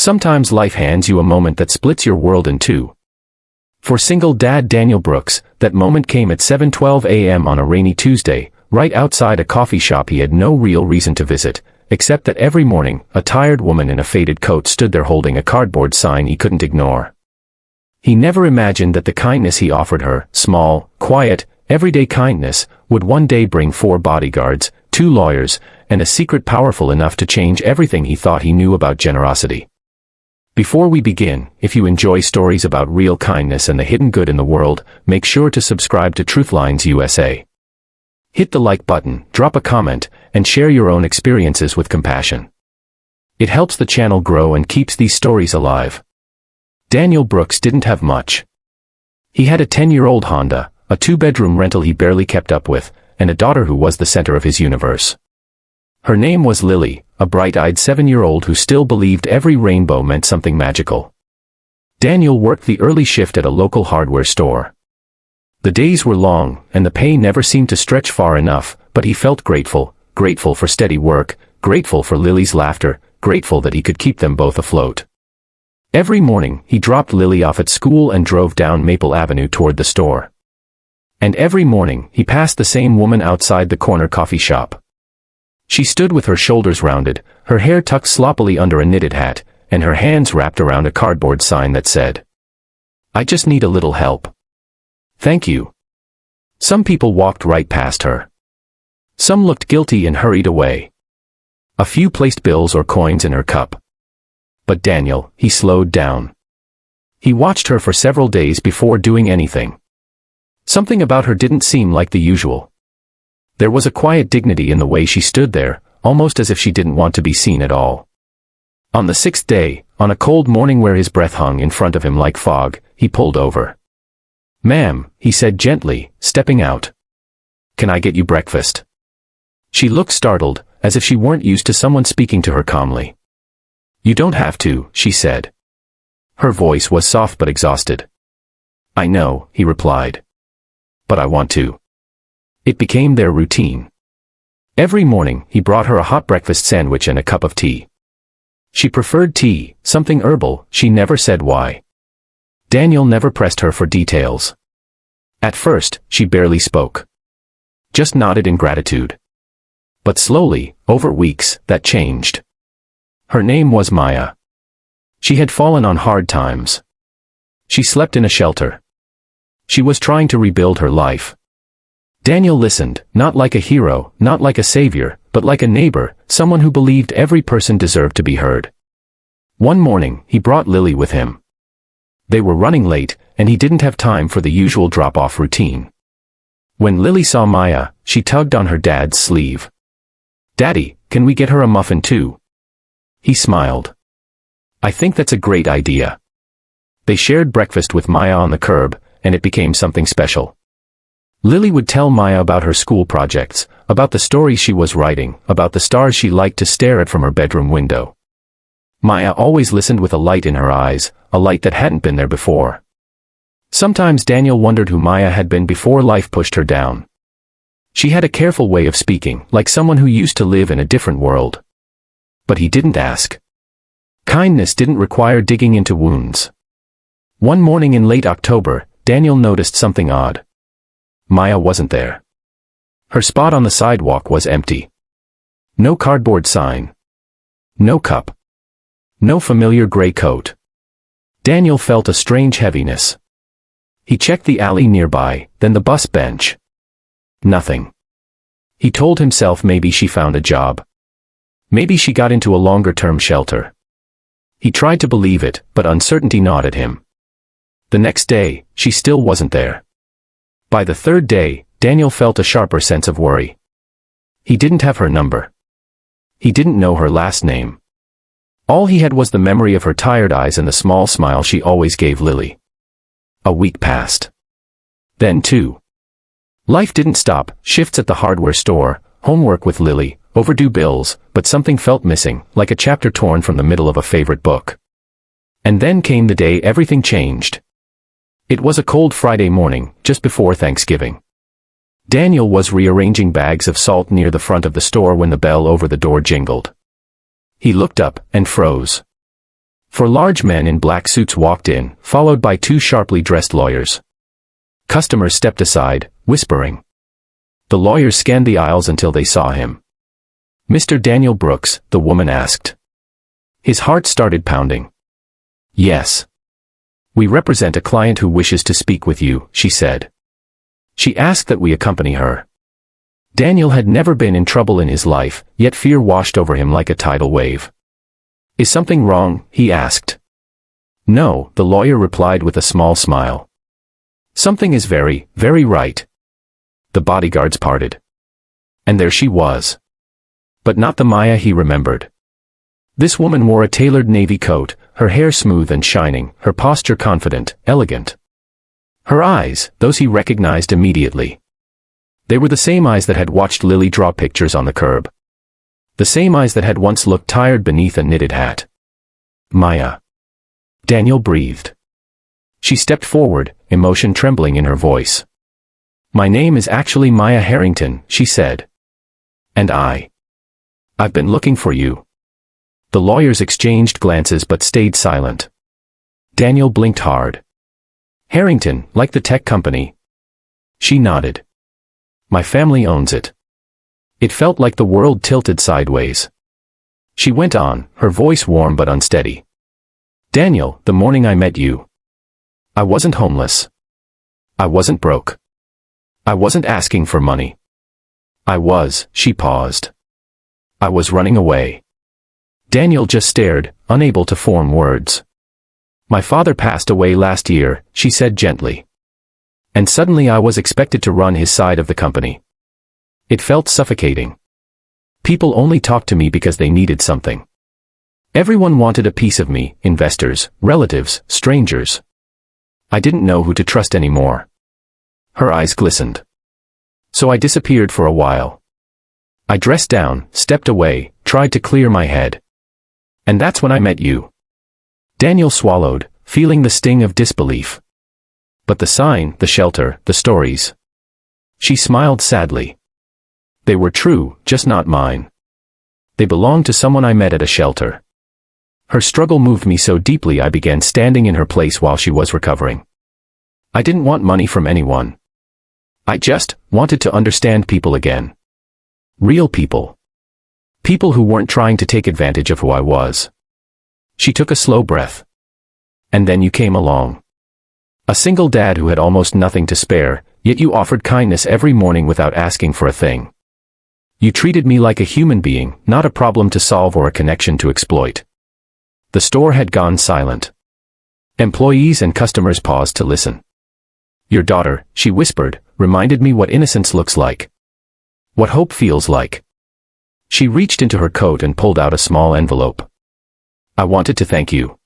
Sometimes life hands you a moment that splits your world in two. For single dad Daniel Brooks, that moment came at 7:12 a.m. on a rainy Tuesday, right outside a coffee shop he had no real reason to visit, except that every morning, a tired woman in a faded coat stood there holding a cardboard sign he couldn't ignore. He never imagined that the kindness he offered her, small, quiet, everyday kindness, would one day bring 4 bodyguards, 2 lawyers, and a secret powerful enough to change everything he thought he knew about generosity. Before we begin, if you enjoy stories about real kindness and the hidden good in the world, make sure to subscribe to Truthlines USA. Hit the like button, drop a comment, and share your own experiences with compassion. It helps the channel grow and keeps these stories alive. Daniel Brooks didn't have much. He had a 10-year-old Honda, a 2-bedroom rental he barely kept up with, and a daughter who was the center of his universe. Her name was Lily, a bright-eyed 7-year-old who still believed every rainbow meant something magical. Daniel worked the early shift at a local hardware store. The days were long, and the pay never seemed to stretch far enough, but he felt grateful, grateful for steady work, grateful for Lily's laughter, grateful that he could keep them both afloat. Every morning, he dropped Lily off at school and drove down Maple Avenue toward the store. And every morning, he passed the same woman outside the corner coffee shop. She stood with her shoulders rounded, her hair tucked sloppily under a knitted hat, and her hands wrapped around a cardboard sign that said, "I just need a little help. Thank you." Some people walked right past her. Some looked guilty and hurried away. A few placed bills or coins in her cup. But Daniel, he slowed down. He watched her for several days before doing anything. Something about her didn't seem like the usual. There was a quiet dignity in the way she stood there, almost as if she didn't want to be seen at all. On the 6th day, on a cold morning where his breath hung in front of him like fog, he pulled over. "Ma'am," he said gently, stepping out. "Can I get you breakfast?" She looked startled, as if she weren't used to someone speaking to her calmly. "You don't have to," she said. Her voice was soft but exhausted. "I know," he replied. "But I want to." It became their routine. Every morning, he brought her a hot breakfast sandwich and a cup of tea. She preferred tea, something herbal, she never said why. Daniel never pressed her for details. At first, she barely spoke. Just nodded in gratitude. But slowly, over weeks, that changed. Her name was Maya. She had fallen on hard times. She slept in a shelter. She was trying to rebuild her life. Daniel listened, not like a hero, not like a savior, but like a neighbor, someone who believed every person deserved to be heard. One morning, he brought Lily with him. They were running late, and he didn't have time for the usual drop-off routine. When Lily saw Maya, she tugged on her dad's sleeve. "Daddy, can we get her a muffin too?" He smiled. "I think that's a great idea." They shared breakfast with Maya on the curb, and it became something special. Lily would tell Maya about her school projects, about the stories she was writing, about the stars she liked to stare at from her bedroom window. Maya always listened with a light in her eyes, a light that hadn't been there before. Sometimes Daniel wondered who Maya had been before life pushed her down. She had a careful way of speaking, like someone who used to live in a different world. But he didn't ask. Kindness didn't require digging into wounds. One morning in late October, Daniel noticed something odd. Maya wasn't there. Her spot on the sidewalk was empty. No cardboard sign. No cup. No familiar gray coat. Daniel felt a strange heaviness. He checked the alley nearby, then the bus bench. Nothing. He told himself maybe she found a job. Maybe she got into a longer-term shelter. He tried to believe it, but uncertainty gnawed at him. The next day, she still wasn't there. By the 3rd day, Daniel felt a sharper sense of worry. He didn't have her number. He didn't know her last name. All he had was the memory of her tired eyes and the small smile she always gave Lily. A week passed. Then 2. Life didn't stop, shifts at the hardware store, homework with Lily, overdue bills, but something felt missing, like a chapter torn from the middle of a favorite book. And then came the day everything changed. It was a cold Friday morning, just before Thanksgiving. Daniel was rearranging bags of salt near the front of the store when the bell over the door jingled. He looked up and froze. Four large men in black suits walked in, followed by two sharply dressed lawyers. Customers stepped aside, whispering. The lawyers scanned the aisles until they saw him. "Mr. Daniel Brooks?" the woman asked. His heart started pounding. "Yes. We represent a client who wishes to speak with you," she said. She asked that we accompany her. Daniel had never been in trouble in his life, yet fear washed over him like a tidal wave. "Is something wrong?" he asked. "No," the lawyer replied with a small smile. "Something is very, very right." The bodyguards parted. And there she was. But not the Maya he remembered. This woman wore a tailored navy coat, her hair smooth and shining, her posture confident, elegant. Her eyes, those he recognized immediately. They were the same eyes that had watched Lily draw pictures on the curb. The same eyes that had once looked tired beneath a knitted hat. "Maya." Daniel breathed. She stepped forward, emotion trembling in her voice. "My name is actually Maya Harrington," she said. "And I've been looking for you." The lawyers exchanged glances but stayed silent. Daniel blinked hard. "Harrington, like the tech company?" She nodded. "My family owns it." It felt like the world tilted sideways. She went on, her voice warm but unsteady. "Daniel, the morning I met you, I wasn't homeless. I wasn't broke. I wasn't asking for money. She paused. "I was running away." Daniel just stared, unable to form words. "My father passed away last year," she said gently. And suddenly I was expected to run his side of the company. It felt suffocating. People only talked to me because they needed something. Everyone wanted a piece of me, investors, relatives, strangers. I didn't know who to trust anymore. Her eyes glistened. So I disappeared for a while. I dressed down, stepped away, tried to clear my head. And that's when I met you. Daniel swallowed, feeling the sting of disbelief. But the sign, the shelter, the stories. She smiled sadly. They were true, just not mine. They belonged to someone I met at a shelter. Her struggle moved me so deeply I began standing in her place while she was recovering. I didn't want money from anyone. I just wanted to understand people again. Real people. People who weren't trying to take advantage of who I was. She took a slow breath. And then you came along. A single dad who had almost nothing to spare, yet you offered kindness every morning without asking for a thing. You treated me like a human being, not a problem to solve or a connection to exploit. The store had gone silent. Employees and customers paused to listen. "Your daughter," she whispered, "reminded me what innocence looks like. What hope feels like." She reached into her coat and pulled out a small envelope. "I wanted to thank you.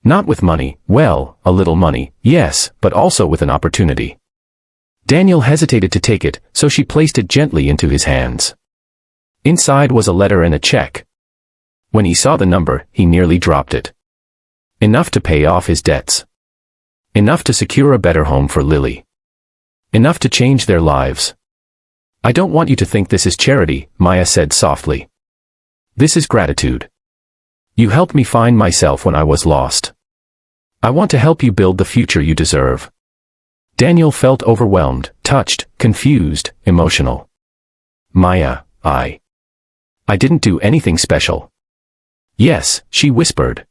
Not with money, well, a little money, yes, but also with an opportunity." Daniel hesitated to take it, so she placed it gently into his hands. Inside was a letter and a check. When he saw the number, he nearly dropped it. Enough to pay off his debts. Enough to secure a better home for Lily. Enough to change their lives. "I don't want you to think this is charity," Maya said softly. "This is gratitude. You helped me find myself when I was lost. I want to help you build the future you deserve." Daniel felt overwhelmed, touched, confused, emotional. "Maya, I didn't do anything special." "Yes," she whispered.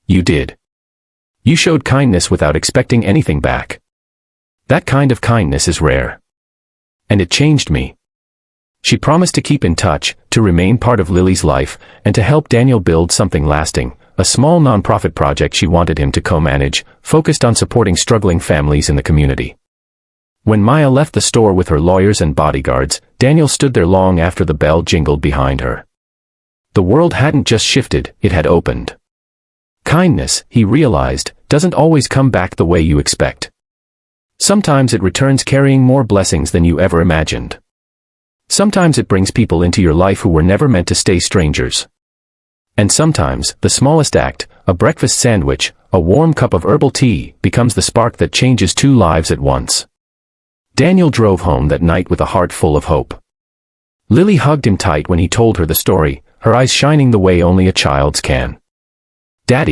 "You did. You showed kindness without expecting anything back. That kind of kindness is rare. And it changed me." She promised to keep in touch, to remain part of Lily's life, and to help Daniel build something lasting, a small nonprofit project she wanted him to co-manage, focused on supporting struggling families in the community. When Maya left the store with her lawyers and bodyguards, Daniel stood there long after the bell jingled behind her. The world hadn't just shifted, it had opened. Kindness, he realized, doesn't always come back the way you expect. Sometimes it returns carrying more blessings than you ever imagined. Sometimes it brings people into your life who were never meant to stay strangers. And sometimes, the smallest act, a breakfast sandwich, a warm cup of herbal tea, becomes the spark that changes two lives at once. Daniel drove home that night with a heart full of hope. Lily hugged him tight when he told her the story, her eyes shining the way only a child's can. "Daddy."